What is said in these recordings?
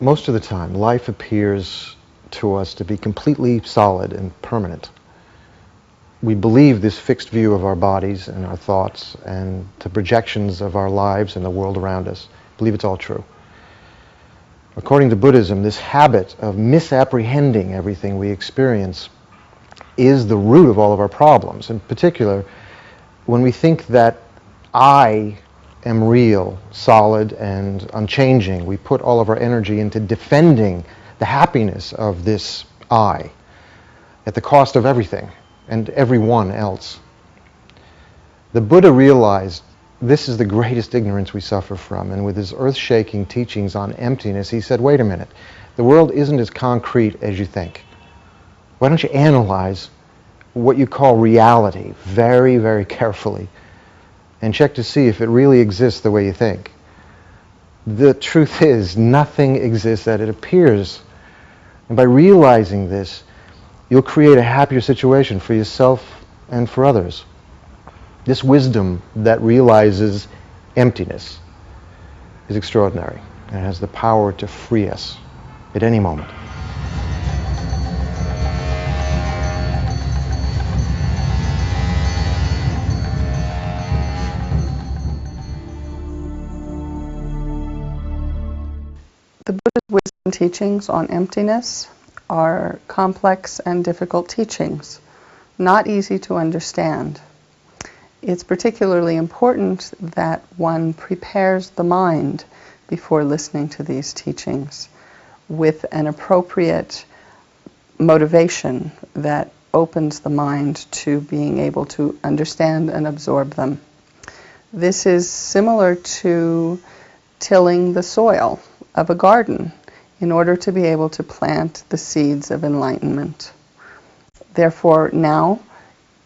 Most of the time, life appears to us to be completely solid and permanent. We believe this fixed view of our bodies and our thoughts and the projections of our lives and the world around us. Believe it's all true. According to Buddhism, this habit of misapprehending everything we experience is the root of all of our problems. In particular, when we think that I am real, solid, and unchanging, we put all of our energy into defending the happiness of this I at the cost of everything and everyone else. The Buddha realized this is the greatest ignorance we suffer from, and with his earth-shaking teachings on emptiness, he said, wait a minute, the world isn't as concrete as you think. Why don't you analyze what you call reality very, very carefully and check to see if it really exists the way you think. The truth is, nothing exists as it appears. And by realizing this, you'll create a happier situation for yourself and for others. This wisdom that realizes emptiness is extraordinary and has the power to free us at any moment. The Buddha's wisdom teachings on emptiness are complex and difficult teachings, not easy to understand. It's particularly important that one prepares the mind before listening to these teachings with an appropriate motivation that opens the mind to being able to understand and absorb them. This is similar to tilling the soil of a garden in order to be able to plant the seeds of enlightenment. Therefore, now,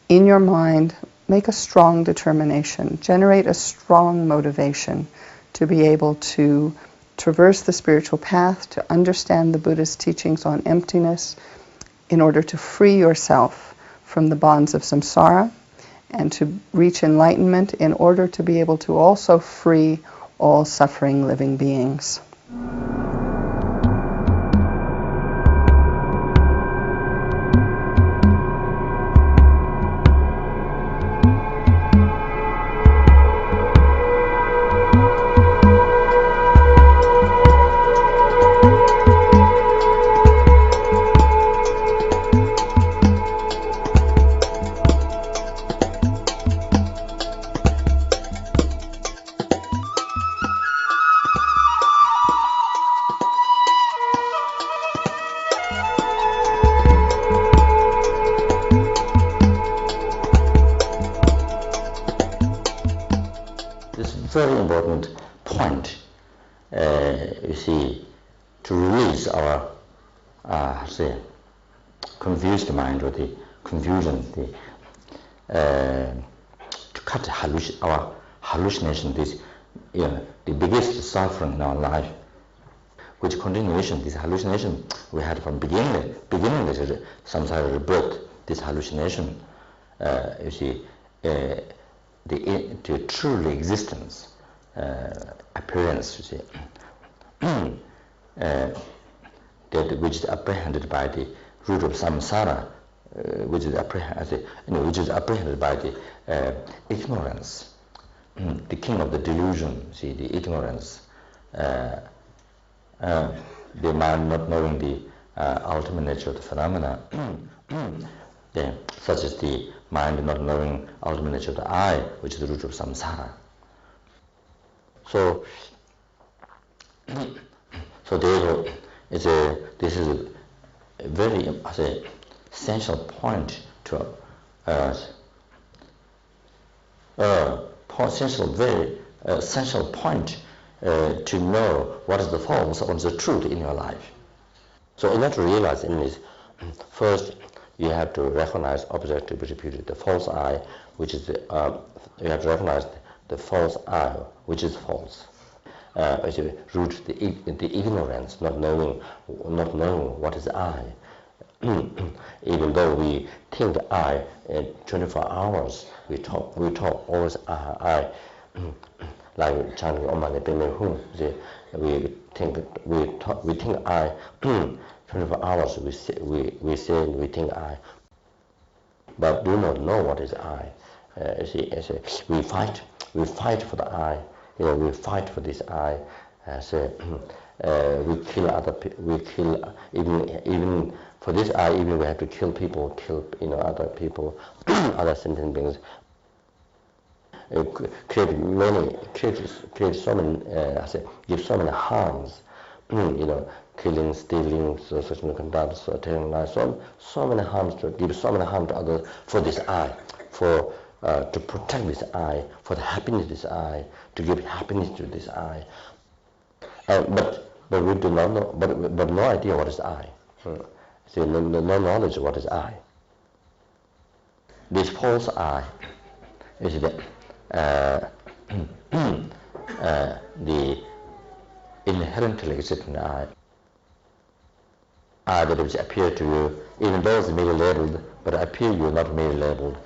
in your mind, make a strong determination, generate a strong motivation to be able to traverse the spiritual path, to understand the Buddha's teachings on emptiness, in order to free yourself from the bonds of samsara and to reach enlightenment in order to be able to also free all suffering living beings. Very important point, you see, to release our confused mind or the confusion, to cut our hallucination, this the biggest suffering in our life, which continuation, this hallucination we had from beginning this is samsara rebirth, this hallucination, you see, the truly existence appearance, you see, that which is apprehended by the root of samsara, which is apprehended by the ignorance, the king of the delusion, see, the ignorance, the mind not knowing the ultimate nature of the phenomena, such as the mind not knowing ultimate nature of the I, which is the root of samsara. So therefore, this is a very essential point to essential point to know what is the false, what is the truth in your life. So in order to realize in this, first you have to recognize objectively repeated the false I, which is you have to recognize the false I, which is false. Which root the ignorance, not knowing what is I. Even though we think I 24 hours, we talk always I, like chanting Om Mani Padme Hum. We think I 24 hours. We say we think I, but do not know what is I. We fight for the I. We fight for this I. We kill other people. We kill even for this I. Even we have to kill people, kill other people, other sentient beings. Create so many, give so many harms. Killing, stealing, sexual conduct, telling lies, so many harms to give so many harms to others for this I, for to protect this I, for the happiness of this I, to give happiness to this I. But we do not know, but no idea what is I. No knowledge of what is I. This false I is the inherently existing I that which appear to you, even though it's merely labeled, but appear you not merely labeled.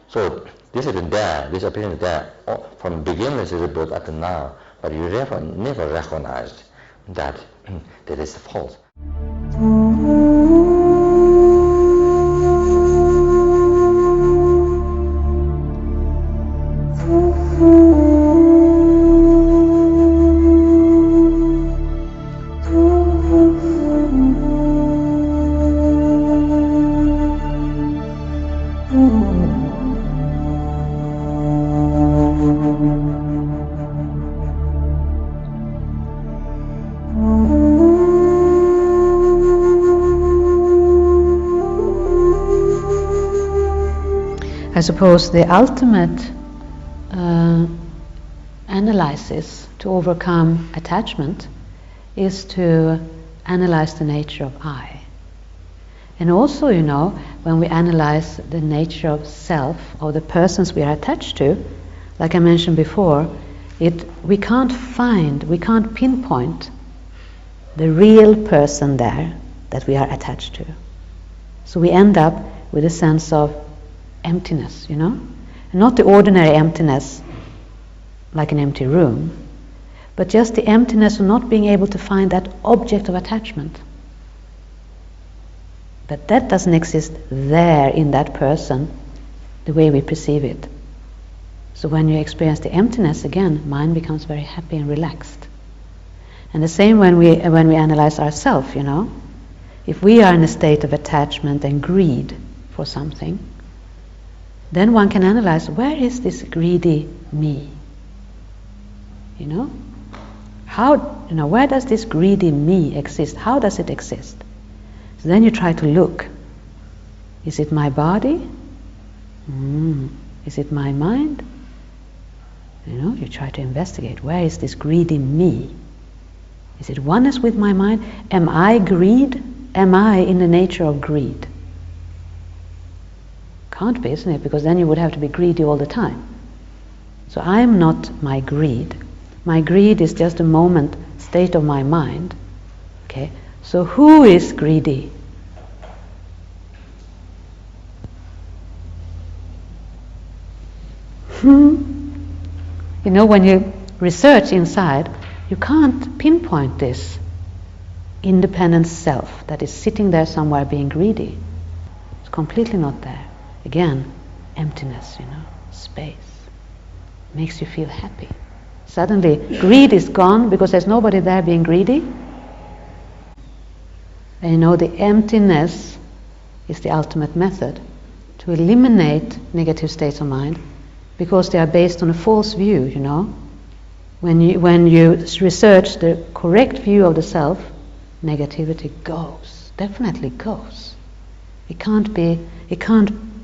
So this is there, this appearance there, from beginning to birth up to now, but you never recognized that that is false. I suppose the ultimate analysis to overcome attachment is to analyze the nature of I. And also, when we analyze the nature of self, or the persons we are attached to, like I mentioned before, we can't pinpoint the real person there that we are attached to. So we end up with a sense of emptiness, and not the ordinary emptiness like an empty room, but just the emptiness of not being able to find that object of attachment. But that doesn't exist there in that person the way we perceive it. So when you experience the emptiness again, mind becomes very happy and relaxed. And the same when we analyze ourselves, if we are in a state of attachment and greed for something, then one can analyze, where is this greedy me? Where does this greedy me exist? How does it exist? So then you try to look. Is it my body? Is it my mind? You try to investigate, where is this greedy me? Is it oneness with my mind? Am I greed? Am I in the nature of greed? Can't be, isn't it? Because then you would have to be greedy all the time. So I'm not my greed. My greed is just a moment state of my mind. Okay? So who is greedy? You know, when you research inside, you can't pinpoint this independent self that is sitting there somewhere being greedy. It's completely not there. Again, emptiness, you know, space. Makes you feel happy. Suddenly, greed is gone because there's nobody there being greedy. And you know, the emptiness is the ultimate method to eliminate negative states of mind, because they are based on a false view, you know. When you research the correct view of the self, negativity goes, definitely goes. It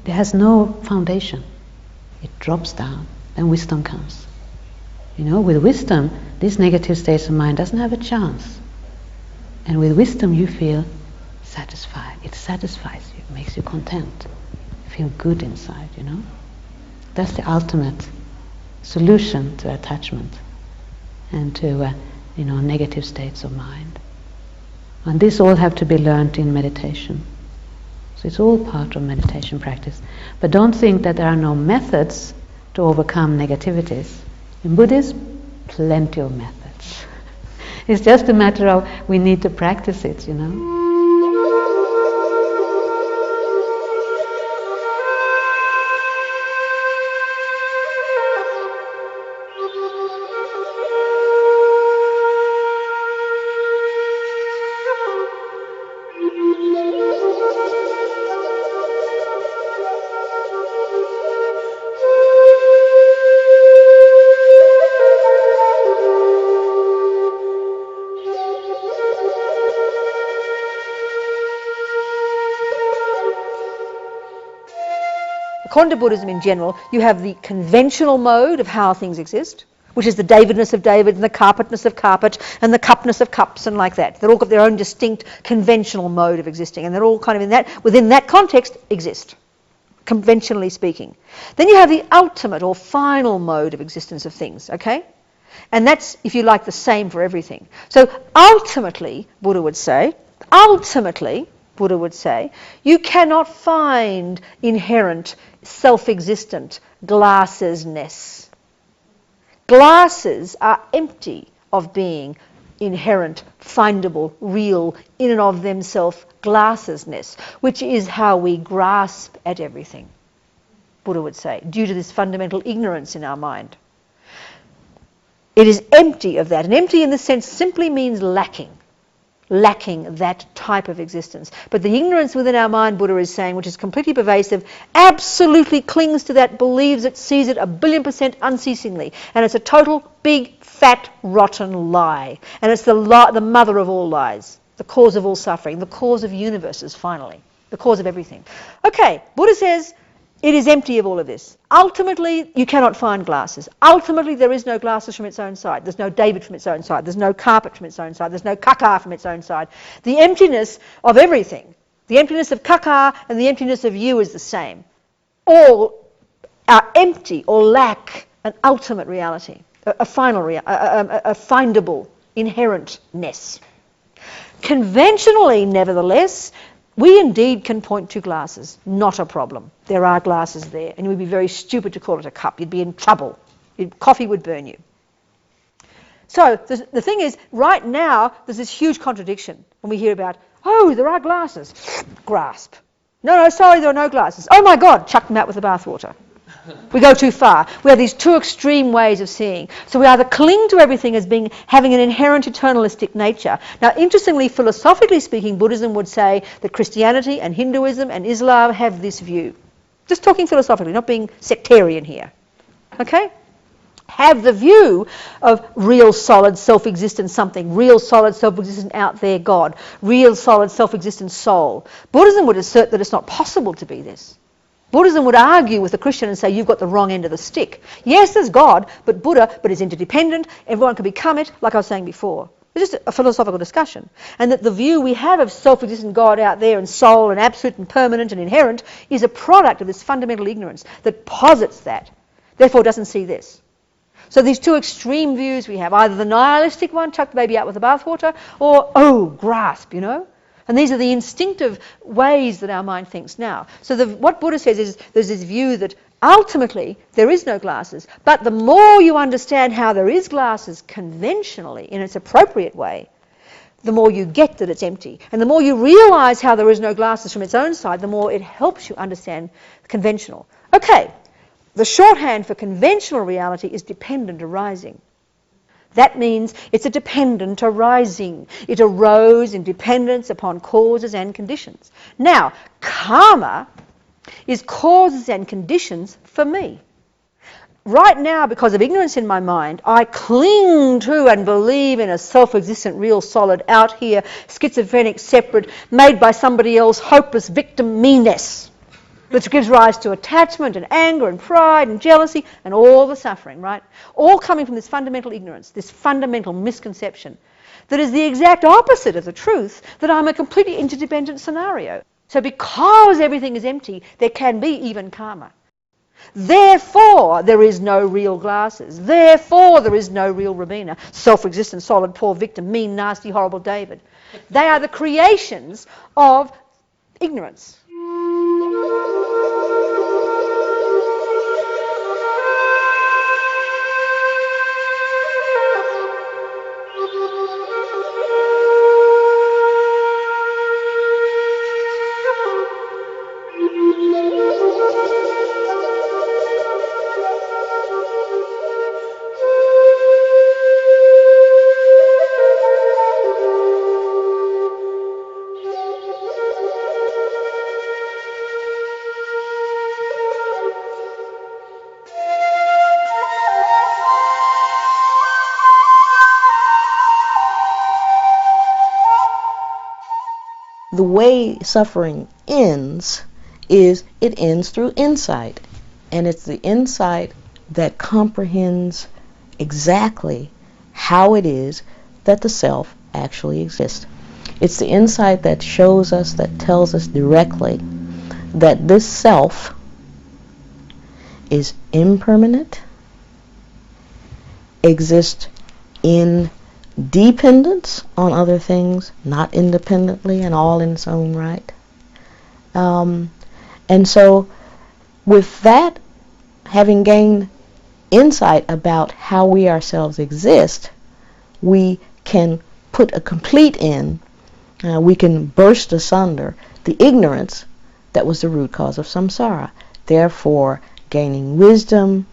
has no foundation. It drops down, and wisdom comes. You know, with wisdom, this negative states of mind doesn't have a chance. And with wisdom you feel satisfied. It satisfies you, it makes you content. You feel good inside, you know. That's the ultimate solution to attachment and to negative states of mind. And this all have to be learned in meditation. So it's all part of meditation practice. But don't think that there are no methods to overcome negativities. In Buddhism, plenty of methods. It's just a matter of we need to practice it, you know. According to Buddhism in general, you have the conventional mode of how things exist, which is the Davidness of David and the carpetness of carpet and the cupness of cups and like that. They've all got their own distinct conventional mode of existing, and they're all kind of in that, within that context, exist, conventionally speaking. Then you have the ultimate or final mode of existence of things, okay? And that's, if you like, the same for everything. So ultimately, Buddha would say, you cannot find inherent, self-existent glassesness. Glasses are empty of being inherent, findable, real, in and of themselves glassesness, which is how we grasp at everything, Buddha would say, due to this fundamental ignorance in our mind. It is empty of that, and empty in this sense simply means lacking that type of existence. But the ignorance within our mind, Buddha is saying, which is completely pervasive, absolutely clings to that, believes it, sees it 1,000,000,000% unceasingly. And it's a total, big, fat, rotten lie. And it's the mother of all lies, the cause of all suffering, the cause of universes, finally, the cause of everything. Okay, Buddha says it is empty of all of this. Ultimately, you cannot find glasses. Ultimately, there is no glasses from its own side. There's no David from its own side. There's no carpet from its own side. There's no kaka from its own side. The emptiness of everything, the emptiness of kaka and the emptiness of you is the same. All are empty or lack an ultimate reality, a final a findable inherentness. Conventionally, nevertheless, we indeed can point to glasses, not a problem. There are glasses there, and it would be very stupid to call it a cup. You'd be in trouble. Coffee would burn you. So the thing is, right now, there's this huge contradiction when we hear about, oh, there are glasses. Grasp. No, sorry, there are no glasses. Oh my God, chuck them out with the bathwater. We go too far. We have these two extreme ways of seeing. So we either cling to everything as having an inherent eternalistic nature. Now, interestingly, philosophically speaking, Buddhism would say that Christianity and Hinduism and Islam have this view. Just talking philosophically, not being sectarian here. Okay? Have the view of real, solid, self-existent something, real, solid, self-existent out there God, real, solid, self-existent soul. Buddhism would assert that it's not possible to be this. Buddhism would argue with the Christian and say, you've got the wrong end of the stick. Yes, there's God, but Buddha, but is interdependent. Everyone can become it, like I was saying before. It's just a philosophical discussion. And that the view we have of self-existent God out there and soul and absolute and permanent and inherent is a product of this fundamental ignorance that posits that. Therefore, doesn't see this. So these two extreme views we have, either the nihilistic one, chuck the baby out with the bathwater, or, oh, grasp, you know. And these are the instinctive ways that our mind thinks now. So what Buddha says is there's this view that ultimately there is no glasses, but the more you understand how there is glasses conventionally, in its appropriate way, the more you get that it's empty. And the more you realize how there is no glasses from its own side, the more it helps you understand conventional. Okay, the shorthand for conventional reality is dependent arising. That means it's a dependent arising. It arose in dependence upon causes and conditions. Now, karma is causes and conditions for me. Right now, because of ignorance in my mind, I cling to and believe in a self-existent, real, solid, out here, schizophrenic, separate, made by somebody else, hopeless victim me-ness, which gives rise to attachment and anger and pride and jealousy and all the suffering, right? All coming from this fundamental ignorance, this fundamental misconception that is the exact opposite of the truth, that I'm a completely interdependent scenario. So because everything is empty, there can be even karma. Therefore, there is no real glasses. Therefore, there is no real Rabina, self-existent, solid, poor victim, mean, nasty, horrible David. They are the creations of ignorance. The way suffering ends is it ends through insight. And it's the insight that comprehends exactly how it is that the self actually exists. It's the insight that shows us, that tells us directly that this self is impermanent, exists in dependence on other things, not independently and all in its own right. And so with that, having gained insight about how we ourselves exist, we can put a complete end, we can burst asunder the ignorance that was the root cause of samsara. Therefore, gaining wisdom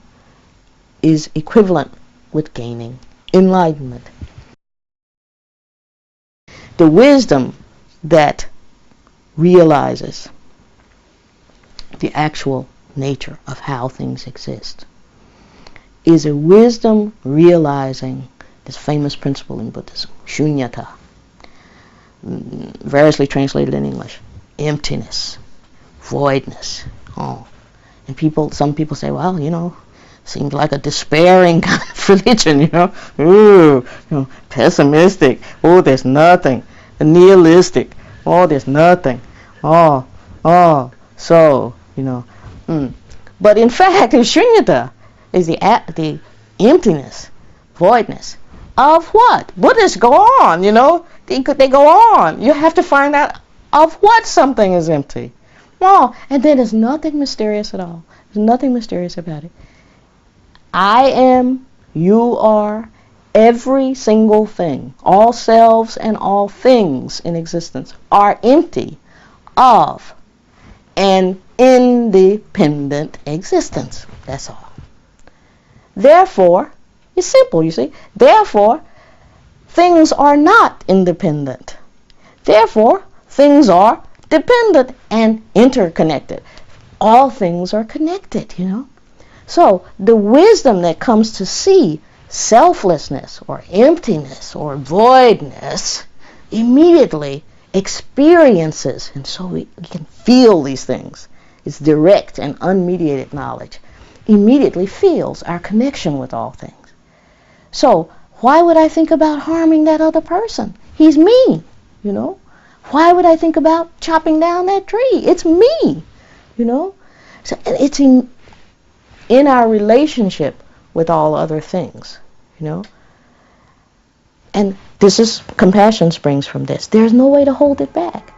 is equivalent with gaining enlightenment. The wisdom that realizes the actual nature of how things exist is a wisdom realizing this famous principle in Buddhism, shunyata, variously translated in English, emptiness, voidness. And some people say, well, seems like a despairing kind of religion, pessimistic. Oh, there's nothing. Nihilistic. Oh, there's nothing. So, But in fact, shunyata is the emptiness, voidness of what? Buddhists go on, They go on. You have to find out of what something is empty. And then there's nothing mysterious at all. There's nothing mysterious about it. I am, you are, every single thing, all selves and all things in existence are empty of an independent existence. That's all. Therefore, it's simple, you see. Therefore, things are not independent. Therefore, things are dependent and interconnected. All things are connected, So, the wisdom that comes to see selflessness or emptiness or voidness immediately experiences, and so we can feel these things. It's direct and unmediated knowledge. Immediately feels our connection with all things. So, why would I think about harming that other person? He's me, Why would I think about chopping down that tree? It's me, So it's in our relationship with all other things, you know. And this is, compassion springs from this. There's no way to hold it back.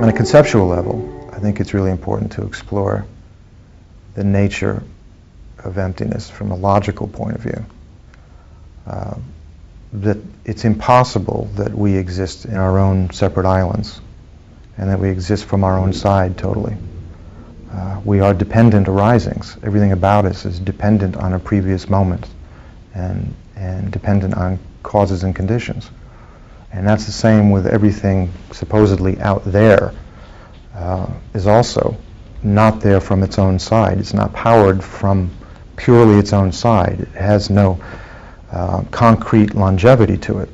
On a conceptual level, I think it's really important to explore the nature of emptiness from a logical point of view. That it's impossible that we exist in our own separate islands and that we exist from our own side totally. We are dependent arisings. Everything about us is dependent on a previous moment and dependent on causes and conditions. And that's the same with everything supposedly out there, is also not there from its own side. It's not powered from purely its own side. It has no concrete longevity to it.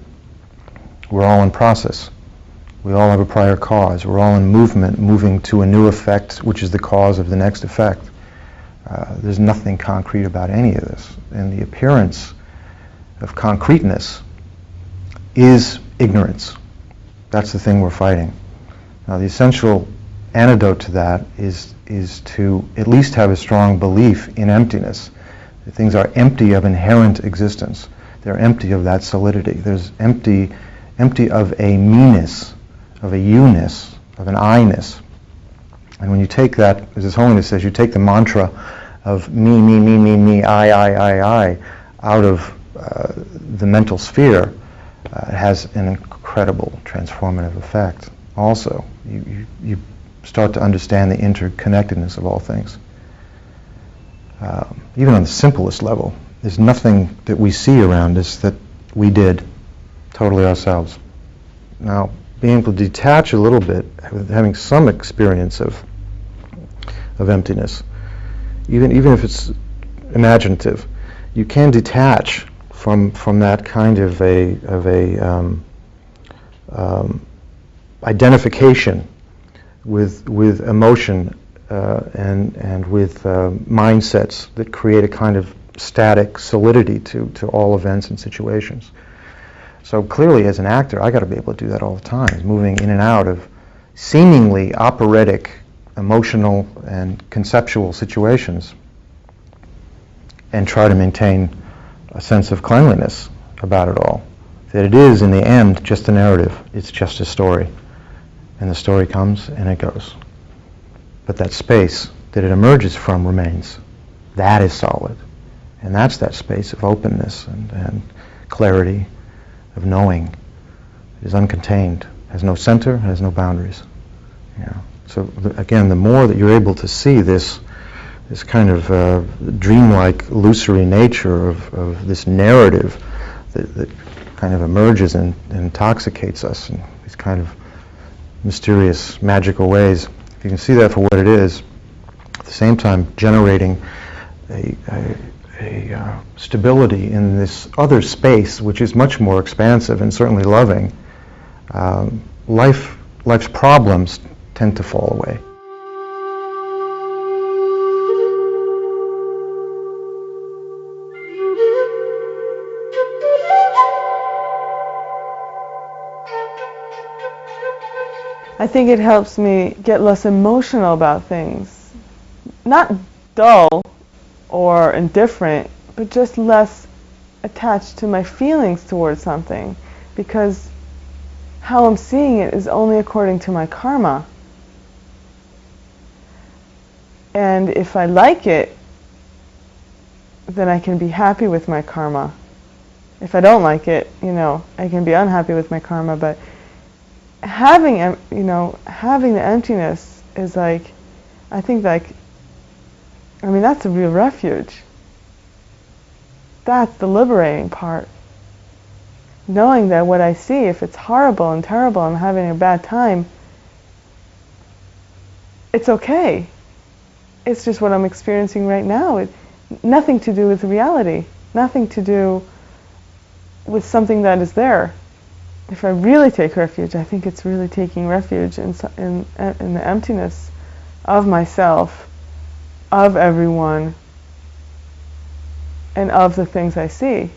We're all in process. We all have a prior cause. We're all in movement, moving to a new effect, which is the cause of the next effect. There's nothing concrete about any of this. And the appearance of concreteness is ignorance. That's the thing we're fighting. Now, the essential antidote to that is to at least have a strong belief in emptiness. The things are empty of inherent existence. They're empty of that solidity. There's empty of a me-ness, of a you-ness, of an I-ness. And when you take that, as His Holiness says, you take the mantra of me, I, out of the mental sphere, it has an incredible transformative effect. Also, you start to understand the interconnectedness of all things. Even on the simplest level, there's nothing that we see around us that we did totally ourselves. Now, being able to detach a little bit, having some experience of emptiness, even if it's imaginative, you can detach from that kind of identification with emotion and with mindsets that create a kind of static solidity to all events and situations. So clearly, as an actor, I got to be able to do that all the time, moving in and out of seemingly operatic, emotional, and conceptual situations, and try to maintain a sense of cleanliness about it all. That it is, in the end, just a narrative. It's just a story. And the story comes and it goes. But that space that it emerges from remains. That is solid. And that's that space of openness and clarity, of knowing. It is uncontained, has no center, has no boundaries. So again, the more that you're able to see this kind of dreamlike, illusory nature of this narrative that kind of emerges and intoxicates us in these kind of mysterious, magical ways. If you can see that for what it is, at the same time generating a stability in this other space, which is much more expansive and certainly loving, life's problems tend to fall away. I think it helps me get less emotional about things. Not dull or indifferent, but just less attached to my feelings towards something, because how I'm seeing it is only according to my karma. And if I like it, then I can be happy with my karma. If I don't like it, I can be unhappy with my karma, but having the emptiness is that's a real refuge. That's the liberating part. knowing that what I see, if it's horrible and terrible, I'm having a bad time, it's okay. It's just what I'm experiencing right now. Nothing to do with reality. Nothing to do with something that is there. If I really take refuge, I think it's really taking refuge in the emptiness of myself, of everyone, and of the things I see.